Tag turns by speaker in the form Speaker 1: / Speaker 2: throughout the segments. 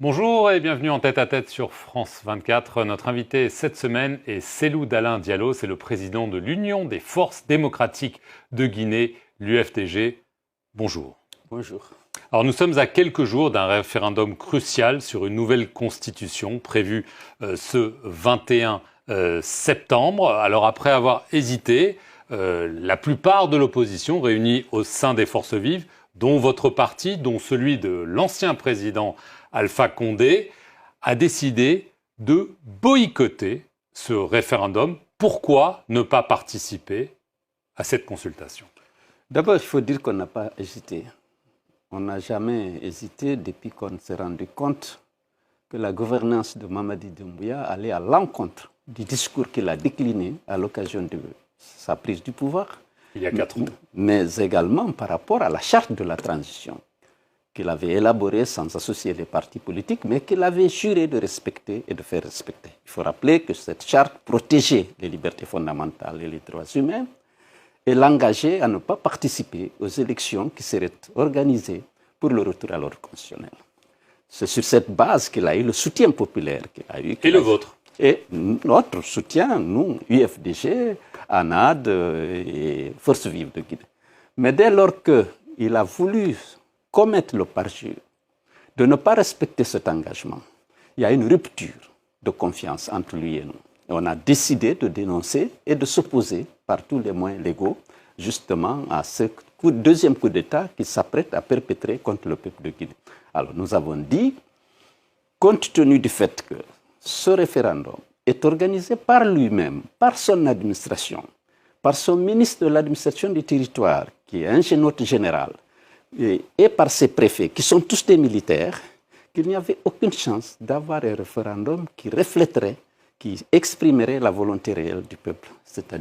Speaker 1: Bonjour et bienvenue en tête-à-tête sur France 24. Notre invité cette semaine est Cellou Dalein Diallo, c'est le président de l'Union des forces démocratiques de Guinée, l'UFDG. Bonjour.
Speaker 2: Bonjour.
Speaker 1: Alors nous sommes à quelques jours d'un référendum crucial sur une nouvelle constitution prévue ce 21 septembre. Alors après avoir hésité, la plupart de l'opposition réunie au sein des forces vives, dont votre parti, dont celui de l'ancien président Alpha Condé, a décidé de boycotter ce référendum. Pourquoi ne pas participer à cette consultation?
Speaker 2: D'abord, il faut dire qu'on n'a pas hésité. On n'a jamais hésité depuis qu'on s'est rendu compte que la gouvernance de Mamadi Doumbouya allait à l'encontre du discours qu'il a décliné à l'occasion de sa prise du pouvoir.
Speaker 1: Il y a 4 ans.
Speaker 2: Mais également par rapport à la charte de la transition qu'il avait élaborée sans associer les partis politiques, mais qu'il avait juré de respecter et de faire respecter. Il faut rappeler que cette charte protégeait les libertés fondamentales et les droits humains et l'engageait à ne pas participer aux élections qui seraient organisées pour le retour à l'ordre constitutionnel. C'est sur cette base qu'il a eu le soutien populaire qu'il a eu.
Speaker 1: Et le vôtre?
Speaker 2: Et notre soutien, nous, UFDG, ANAD et Forces vives de Guinée. Mais dès lors qu'il a voulu commettre le parjure de ne pas respecter cet engagement, il y a une rupture de confiance entre lui et nous. Et on a décidé de dénoncer et de s'opposer par tous les moyens légaux justement à ce deuxième coup d'État qui s'apprête à perpétrer contre le peuple de Guinée. Alors nous avons dit, compte tenu du fait que ce référendum est organisé par lui-même, par son administration, par son ministre de l'administration du territoire, qui est un général, et par ses préfets, qui sont tous des militaires, qu'il n'y avait aucune chance d'avoir un référendum qui reflèterait, qui exprimerait la volonté réelle du peuple.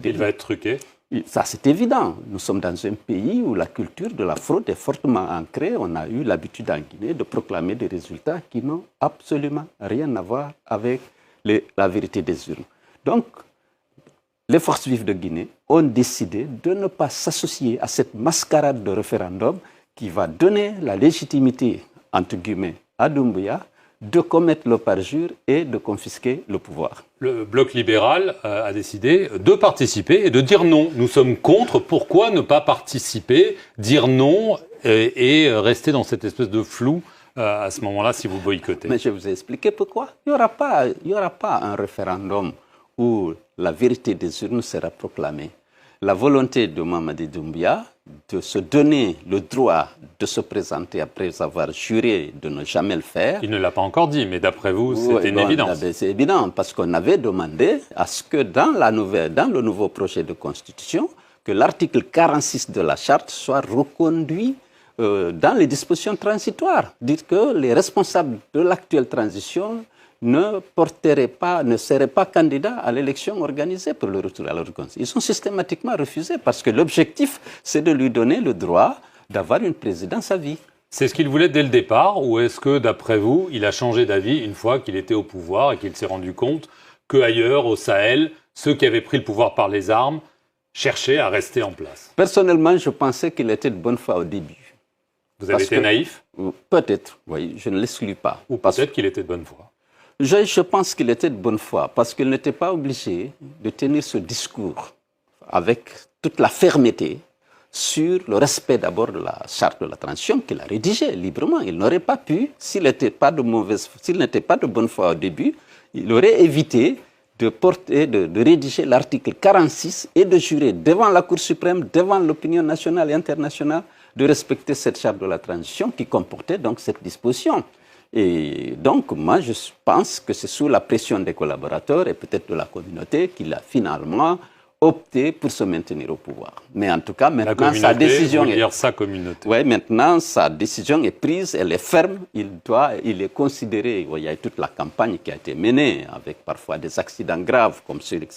Speaker 1: Il va être truqué?
Speaker 2: Ça, c'est évident. Nous sommes dans un pays où la culture de la fraude est fortement ancrée. On a eu l'habitude en Guinée de proclamer des résultats qui n'ont absolument rien à voir avec la vérité des urnes. Donc, les forces vives de Guinée ont décidé de ne pas s'associer à cette mascarade de référendum qui va donner la légitimité, entre guillemets, à Doumbouya de commettre le parjure et de confisquer le pouvoir.
Speaker 1: Le bloc libéral a décidé de participer et de dire non. Nous sommes contre. Pourquoi ne pas participer, dire non et rester dans cette espèce de flou à ce moment-là si vous boycottez?
Speaker 2: Mais je vous ai expliqué pourquoi. Il n'y aura pas un référendum où la vérité des urnes sera proclamée. La volonté de Mamadi Doumbouya de se donner le droit de se présenter après avoir juré de ne jamais le faire.
Speaker 1: Il ne l'a pas encore dit, mais d'après vous, c'était une évidence.
Speaker 2: C'est évident, parce qu'on avait demandé à ce que dans le nouveau projet de constitution, que l'article 46 de la charte soit reconduit dans les dispositions transitoires. Dire que les responsables de l'actuelle transition ne seraient pas candidats à l'élection organisée pour le retour à l'ordre constitutionnel. Ils sont systématiquement refusés parce que l'objectif, c'est de lui donner le droit d'avoir une présidence à vie.
Speaker 1: C'est ce qu'il voulait dès le départ, ou est-ce que, d'après vous, il a changé d'avis une fois qu'il était au pouvoir et qu'il s'est rendu compte qu'ailleurs, au Sahel, ceux qui avaient pris le pouvoir par les armes cherchaient à rester en place?
Speaker 2: Personnellement, je pensais qu'il était de bonne foi au début.
Speaker 1: Vous avez été naïf?
Speaker 2: Peut-être, oui, je ne l'exclus pas.
Speaker 1: Ou peut-être qu'il était de bonne foi.
Speaker 2: Je pense qu'il était de bonne foi parce qu'il n'était pas obligé de tenir ce discours avec toute la fermeté sur le respect d'abord de la charte de la transition qu'il a rédigée librement. Il n'aurait pas pu, s'il n'était pas de bonne foi au début, il aurait évité de rédiger l'article 46 et de jurer devant la Cour suprême, devant l'opinion nationale et internationale, de respecter cette charte de la transition qui comportait donc cette disposition. Et donc, moi, je pense que c'est sous la pression des collaborateurs et peut-être de la communauté qu'il a finalement opté pour se maintenir au pouvoir. Mais en tout cas, maintenant, sa décision maintenant, sa décision est prise, elle est ferme, il est considéré, il y a toute la campagne qui a été menée avec parfois des accidents graves comme celui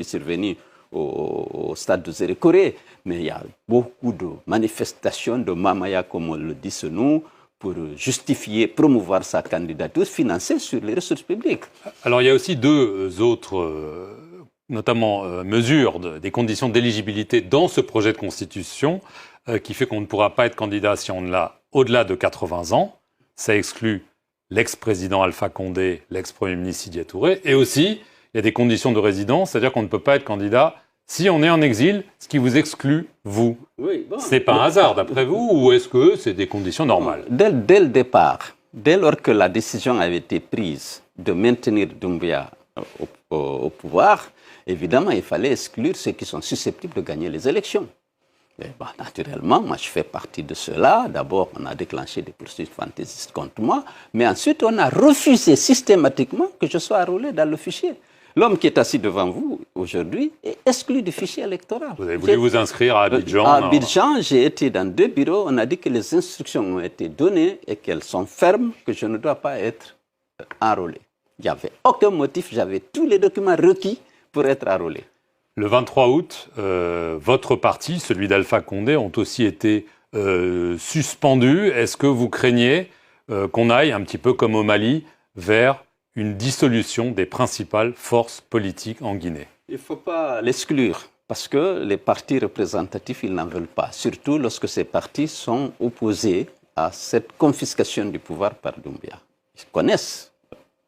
Speaker 2: survenu au stade de Zérékoré, mais il y a beaucoup de manifestations de Mamaya, comme on le dit chez nous, pour justifier, promouvoir sa candidature financée sur les ressources publiques.
Speaker 1: Alors il y a aussi deux autres, notamment mesures des conditions d'éligibilité dans ce projet de constitution qui fait qu'on ne pourra pas être candidat si on l'a au-delà de 80 ans. Ça exclut l'ex-président Alpha Condé, l'ex-premier ministre Sidi Touré, et aussi, il y a des conditions de résidence, c'est-à-dire qu'on ne peut pas être candidat si on est en exil, ce qui vous exclut, vous.
Speaker 2: Oui, bon,
Speaker 1: c'est pas un hasard, d'après vous, ou est-ce que c'est des conditions normales?
Speaker 2: Dès le départ, dès lors que la décision avait été prise de maintenir Doumbouya au pouvoir, évidemment, il fallait exclure ceux qui sont susceptibles de gagner les élections. Et bon, naturellement, moi, je fais partie de ceux-là. D'abord, on a déclenché des poursuites fantaisistes contre moi, mais ensuite, on a refusé systématiquement que je sois enrôlé dans le fichier. L'homme qui est assis devant vous aujourd'hui est exclu du fichier électoral.
Speaker 1: Vous avez voulu vous inscrire à Abidjan?
Speaker 2: À Abidjan, j'ai été dans 2 bureaux. On a dit que les instructions ont été données et qu'elles sont fermes, que je ne dois pas être enrôlé. Il n'y avait aucun motif, j'avais tous les documents requis pour être enrôlé.
Speaker 1: Le 23 août, votre parti, celui d'Alpha Condé, ont aussi été suspendus. Est-ce que vous craignez qu'on aille, un petit peu comme au Mali, vers une dissolution des principales forces politiques en Guinée?
Speaker 2: Il ne faut pas l'exclure, parce que les partis représentatifs, ils n'en veulent pas, surtout lorsque ces partis sont opposés à cette confiscation du pouvoir par Doumbouya. Ils connaissent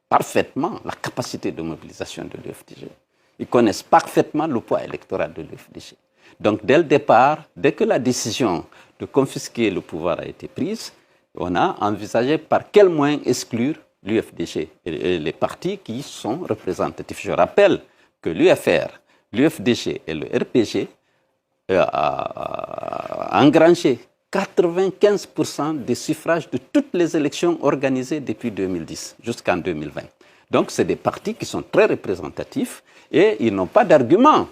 Speaker 2: parfaitement la capacité de mobilisation de l'UFDG. Ils connaissent parfaitement le poids électoral de l'UFDG. Donc, dès le départ, dès que la décision de confisquer le pouvoir a été prise, on a envisagé par quel moyen exclure l'UFDG et les partis qui sont représentatifs. Je rappelle que l'UFR, l'UFDG et le RPG ont engrangé 95% des suffrages de toutes les élections organisées depuis 2010 jusqu'en 2020. Donc, c'est des partis qui sont très représentatifs et ils n'ont pas d'argument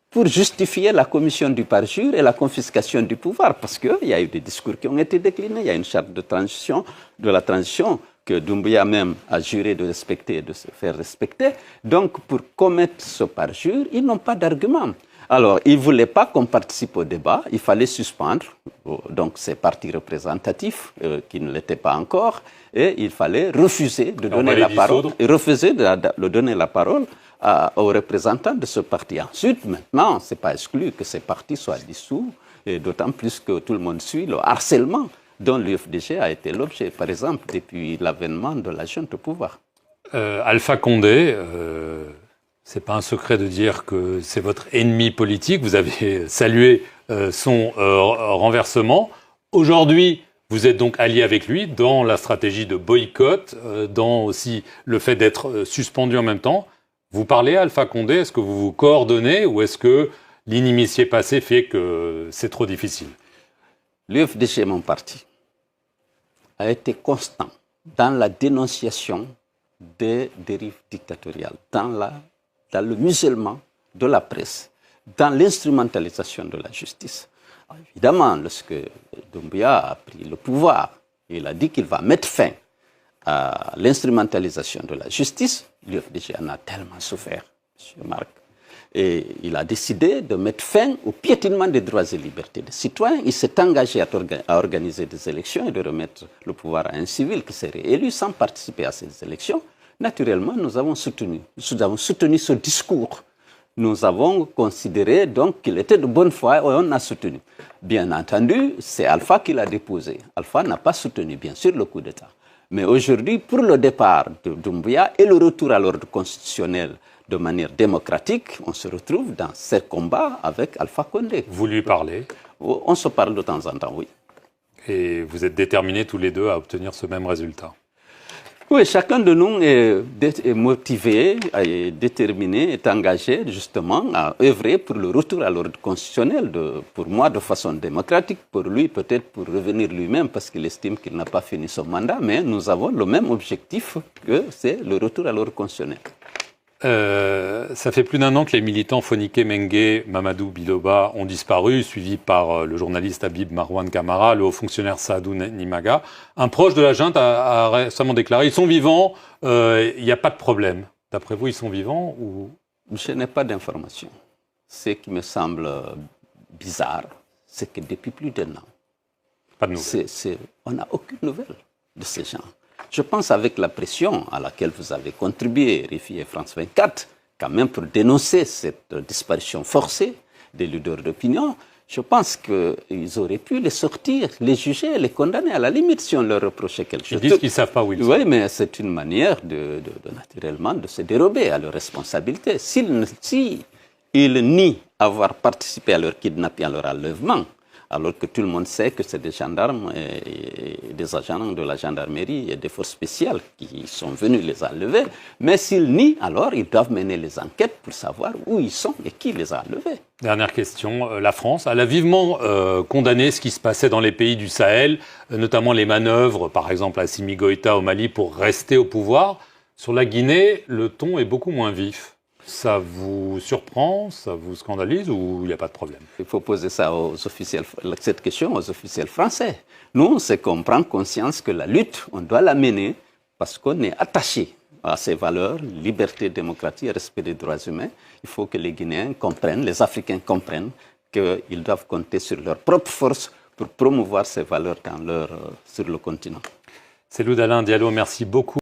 Speaker 2: pour justifier la commission du parjure et la confiscation du pouvoir, parce qu'il y a eu des discours qui ont été déclinés, il y a une charte de la transition que Doumbouya même a juré de respecter et de se faire respecter. Donc, pour commettre ce parjure, ils n'ont pas d'argument. Alors, ils ne voulaient pas qu'on participe au débat, il fallait suspendre donc ces partis représentatifs qui ne l'étaient pas encore, et il fallait refuser de donner la parole, et refuser de donner la parole aux représentants de ce parti. Ensuite, maintenant, ce n'est pas exclu que ces partis soient dissous, et d'autant plus que tout le monde suit le harcèlement dont l'UFDG a été l'objet, par exemple, depuis l'avènement de la junte au pouvoir.
Speaker 1: Alpha Condé, c'est pas un secret de dire que c'est votre ennemi politique. Vous avez salué son renversement. Aujourd'hui, vous êtes donc allié avec lui dans la stratégie de boycott, dans aussi le fait d'être suspendu en même temps. Vous parlez à Alpha Condé, est-ce que vous vous coordonnez ou est-ce que l'inimitié passée fait que c'est trop difficile?
Speaker 2: L'UFDG, mon parti, a été constant dans la dénonciation des dérives dictatoriales, dans le musellement de la presse, dans l'instrumentalisation de la justice. Alors, évidemment, lorsque Doumbouya a pris le pouvoir, il a dit qu'il va mettre fin à l'instrumentalisation de la justice. L'UFDG en a tellement souffert, M. Marc. Et il a décidé de mettre fin au piétinement des droits et libertés des citoyens. Il s'est engagé à organiser des élections et de remettre le pouvoir à un civil qui serait élu sans participer à ces élections. Naturellement, nous avons soutenu ce discours. Nous avons considéré donc qu'il était de bonne foi et on a soutenu. Bien entendu, c'est Alpha qui l'a déposé. Alpha n'a pas soutenu, bien sûr, le coup d'État. Mais aujourd'hui, pour le départ de Doumbouya et le retour à l'ordre constitutionnel de manière démocratique, on se retrouve dans ces combats avec Alpha Condé.
Speaker 1: Vous lui parlez?
Speaker 2: On se parle de temps en temps, oui.
Speaker 1: Et vous êtes déterminés tous les deux à obtenir ce même résultat?
Speaker 2: Oui, chacun de nous est motivé, est déterminé, est engagé justement à œuvrer pour le retour à l'ordre constitutionnel, pour moi de façon démocratique, pour lui peut-être pour revenir lui-même parce qu'il estime qu'il n'a pas fini son mandat, mais nous avons le même objectif que c'est le retour à l'ordre constitutionnel.
Speaker 1: Ça fait plus d'1 an que les militants Fonike Mengue, Mamadou Biloba ont disparu, suivis par le journaliste Habib Marwan Kamara, le haut fonctionnaire Saadou Nimaga. Un proche de la junte a récemment déclaré « Ils sont vivants, il n'y a pas de problème ». D'après vous, ils sont vivants ou...
Speaker 2: Je n'ai pas d'informations. Ce qui me semble bizarre, c'est que depuis plus d'1 an,
Speaker 1: pas de nouvelles.
Speaker 2: On n'a aucune nouvelle de ces gens. Je pense avec la pression à laquelle vous avez contribué, RFI et France 24, quand même pour dénoncer cette disparition forcée des leaders d'opinion, je pense qu'ils auraient pu les sortir, les juger, les condamner, à la limite, si on leur reprochait quelque chose.
Speaker 1: Ils disent qu'ils ne savent pas où ils sont.
Speaker 2: Oui, mais c'est une manière, naturellement, de se dérober à leurs responsabilités. S'ils nient avoir participé à leur kidnapping, à leur enlèvement, alors que tout le monde sait que c'est des gendarmes et des agents de la gendarmerie et des forces spéciales qui sont venus les enlever. Mais s'ils nient, alors ils doivent mener les enquêtes pour savoir où ils sont et qui les a enlevés.
Speaker 1: Dernière question, la France, elle a vivement condamné ce qui se passait dans les pays du Sahel, notamment les manœuvres, par exemple Assimi Goïta au Mali, pour rester au pouvoir. Sur la Guinée, le ton est beaucoup moins vif. Ça vous surprend, ça vous scandalise ou il n'y a pas de problème?
Speaker 2: Il faut poser ça cette question aux officiels français. Nous, c'est qu'on prend conscience que la lutte, on doit la mener parce qu'on est attaché à ces valeurs, liberté, démocratie et respect des droits humains. Il faut que les Guinéens comprennent, les Africains comprennent qu'ils doivent compter sur leur propre force pour promouvoir ces valeurs sur le continent.
Speaker 1: Cellou Dalein Diallo, merci beaucoup.